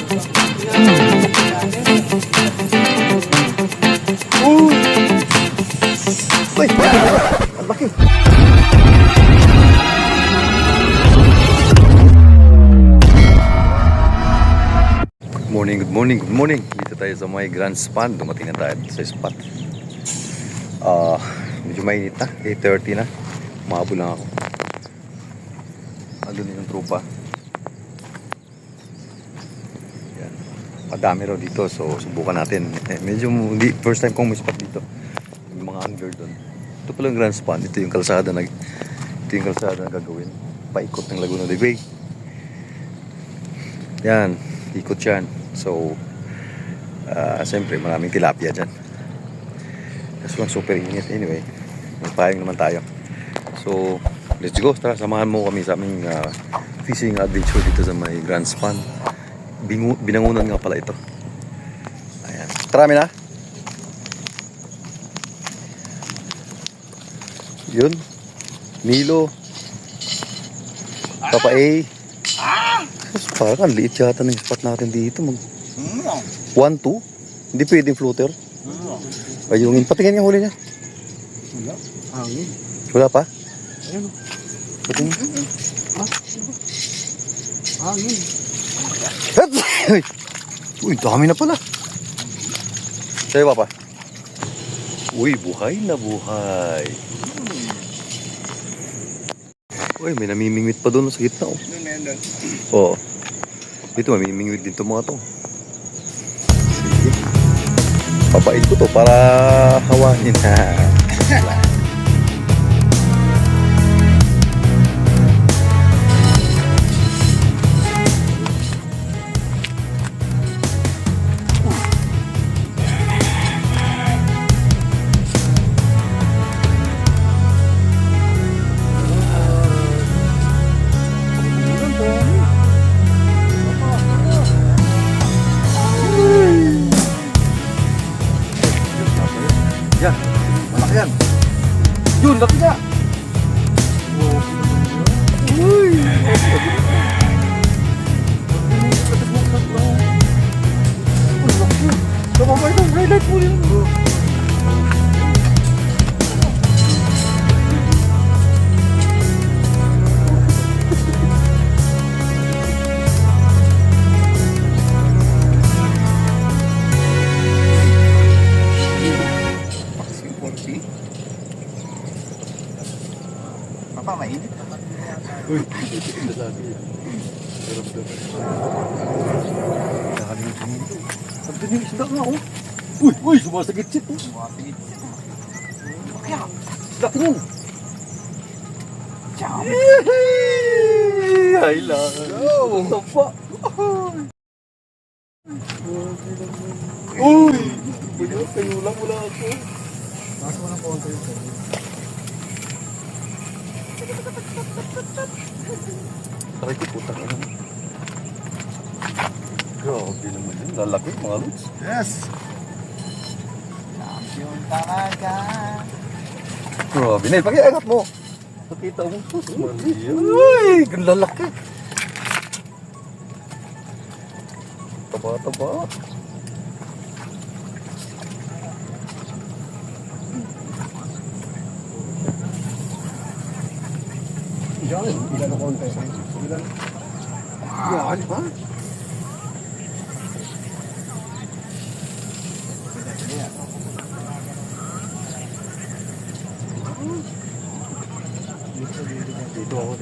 Uy! Ang laki! Good morning. Dito tayo sa may Grand Span. Dumating na tayo sa spot. Medyo mainit na. 8:30 na. Umabol lang ako. Andun yung tropa. Yan. Madami raw dito. So, subukan natin. Medyo hindi. First time kong may spot dito. Yung mga angler doon. Ito pala yung Grand Span. Ito yung kalsada na gagawin. Paikot ng Laguna de Bay. Yan. Ikot yan. So, siyempre maraming tilapia dyan. Kaso lang super init. Anyway, magpahing naman tayo. So, let's go. Tara, samahan mo kami sa aming fishing adventure dito sa may Grand Span. Binangunan nga pala ito. Ayan. Tarami na. Yun. Milo. Papa A. Parang liit yata ng spot natin dito. 1-2? Hindi pwedeng floater? Ayungin. Patingin nga huli niya. Wala. Hangin. Wala pa? Ayun. Patingin. Hangin. Uy, dami na pala. Sa'yo pa? Uy, buhay na buhay. Uy, may namimingwit pa doon sa gitna. Oh. Doon na yan doon. Oo. Dito mamimingwit din itong mga to. Sige. Papait ko to para hawanin ha. Yan, malaki yan. Yun, laki niya. Uy! Tumabay ito, highlight mo yun. Papa, mainit. Uy, ito sa akin. Sabi niyo, isda nga oh. Uy, sumasagit-sit oh. Sumasagit-sit. Kaya, isda yun. Jam. Ay lang. Tapa. Uy! Kayo lang wala ako. Nasa mo ng konti yun. Taray ko puta ka naman. Grabe naman yun. Lalaki mga lods. Yes! Champion talaga. Grabe na. Pakiangat mo. Nakita mo. Uy! Lalaki. Taba-taba. Yan, ilan ang konti? Ilan? Yan, ha? Dito ako.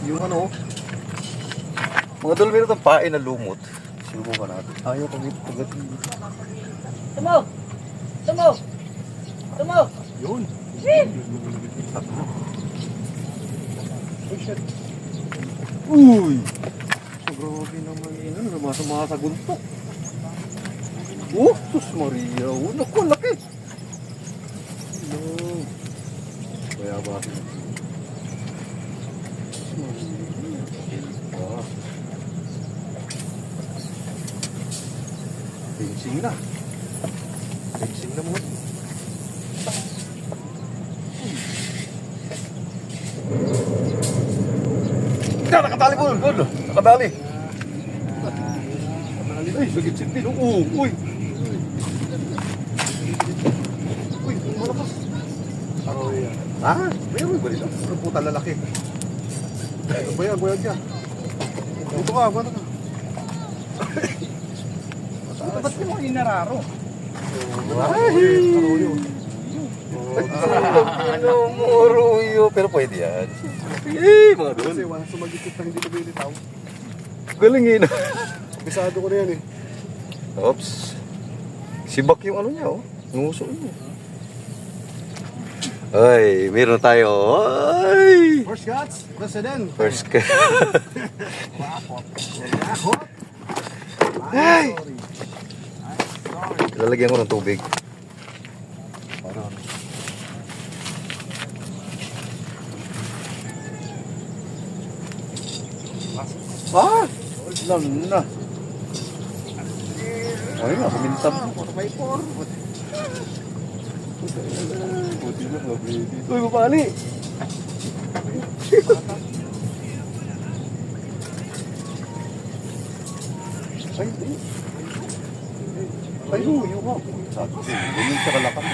Yung ano, mga dalawin na itong pain na lumot. Subukan natin. Ayaw kong ipagatin dito. Tumaw! Tumaw! Tumaw! Yun. Uy! So, grabe naman yun. Namasama sa guntok. Oh, sus Maria. Oh, naku, laki. No. Kaya ba? Pinsing na. Pinsing na mo. Diyan, nakatali po. Good. Nakatali. Ay, sagit-sit din. Oo, uy. Uy, malakas. Oh, yeah. Ah, meron ba dito? Ano puta lalaki? Ano ba yan, buhay dyan? Dito ka, buwan ka. Ba't mo inararo? Muruyo. Pero pwede yan. Eh, mga doon. Kasi wala sumagikit na hindi nabilitaw. Galingin. Bisado ko na yan eh. Oops. Sibak yung ano niya, oh. Nguso niya. Ay, meron tayo. Ay! First shots, President. First ka. Ay! Lalagyan ko ng tubig. Ah! Lang na. Ay nga, kumintab. 4x4. Buti na, baby. Uy, mapali! Ay, ay, luyo ka. Sabi ko, ganyan siya kalakas.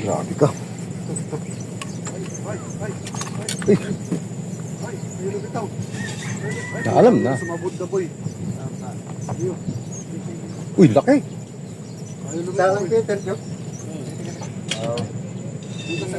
Grabe ka. Ay, ay, Uy, ay, ayun bitaw. Naalam na. Sumabot na boy. Ayun. uy, laki. Ayun na Sa lang boy. Peter, no? Dito sa...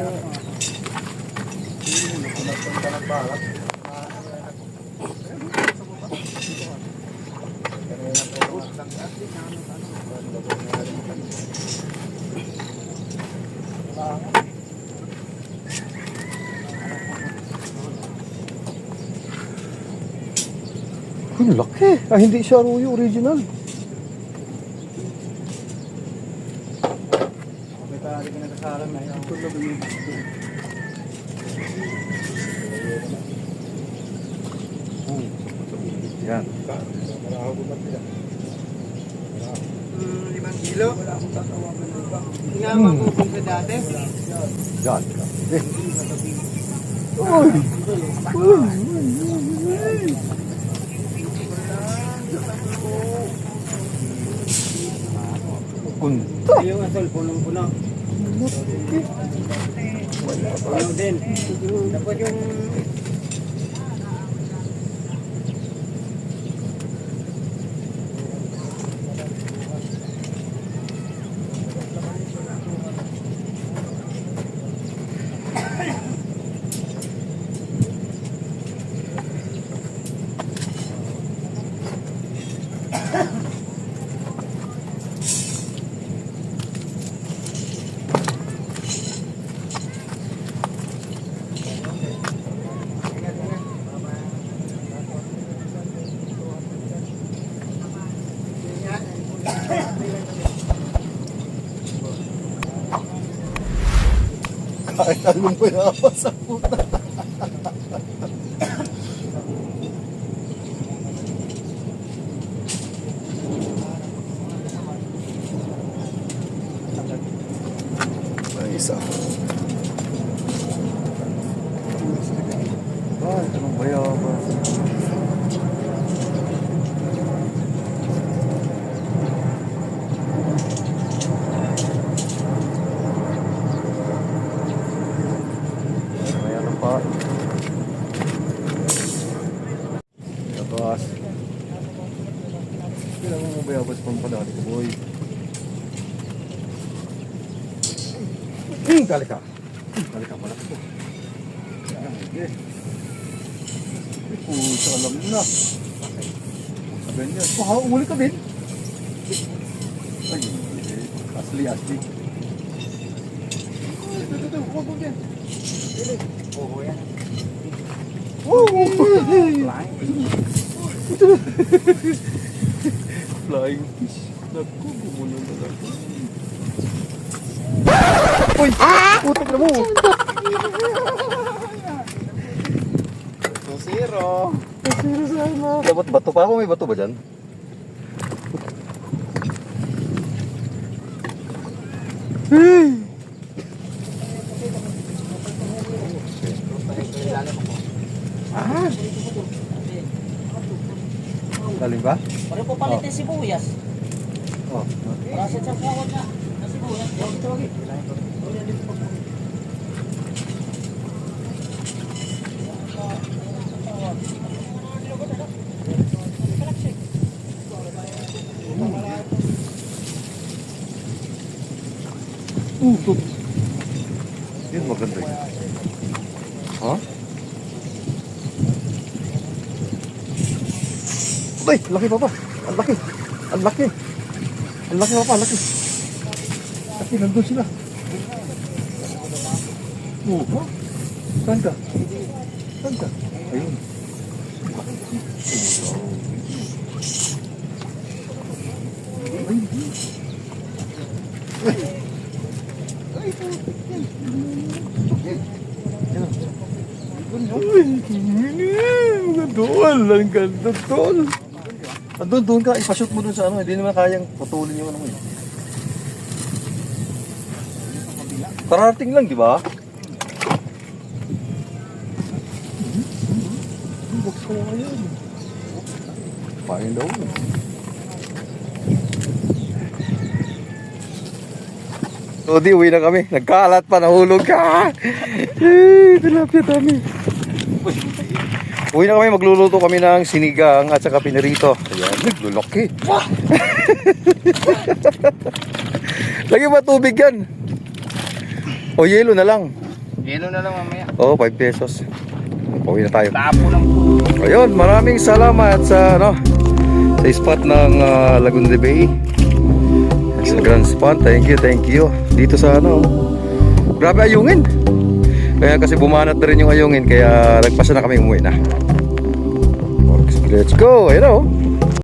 Uy, laki. Ah, hindi siya Arroyo original. May parang ka nagkasalang na yun. Yan. 5 kilo. Tinama ko kung sa dati. Yan. Eh. Uy. Punta. Yung asol, punong-puno. Puno din. Tapos yung... Kahit anong pinapa sa puta. Ay, isa. Ay, anong bayaban? Mayroon pa. Labas. Kailangan mo bayabas pang padali ko, boy. Dali ka. Dali ka, malaki ko. Okay. Puta, alam na. Ganyan. Oh, uli ka din. Ay, asli. Ito, huwag mo dyan. Oo, yan. Flying fish. Naku, gumulo na lang. Uy! Putok na mo! 2-0. Dapat bato pa ako. May bato ba dyan? Ah. Galing ba? Pare po palitin sibuyas. Oh. Parasit sa kawat na. Na sibuyas. Ito lagi. Yun maganda yun. Ha? Ay, laki pa pa. Ang laki. Ang laki. Ang laki pa pa, laki. Laki, nandun sila. Oh, saan ka? Saan ka? Ayun. Tol, ang ganda tol. Doon ka, ipashoot mo dun sa ano, hindi naman kayang putulin yung ano mo eh. Kararating lang, di ba? Box ko lang yan. Pain daw. So di, uwi na kami. Nagkalat pa, nahulog ka. Tilapia dami. Uwi na kami, magluluto kami ng sinigang at saka pinirito. Ayan, naglulaki. Lagi ba tubig yan? O yelo na lang. Yelo na lang mamaya. Oo, 5 pesos. Uwi na tayo. Tapo ng Ayun, maraming salamat sa sa spot ng Laguna de Bay. Sa Grand Spot. Thank you. Dito sa grabe ayungin. Kaya kasi bumanat na rin yung ayungin, kaya nagpasa na kami umuwi na. Let's go. Ayun.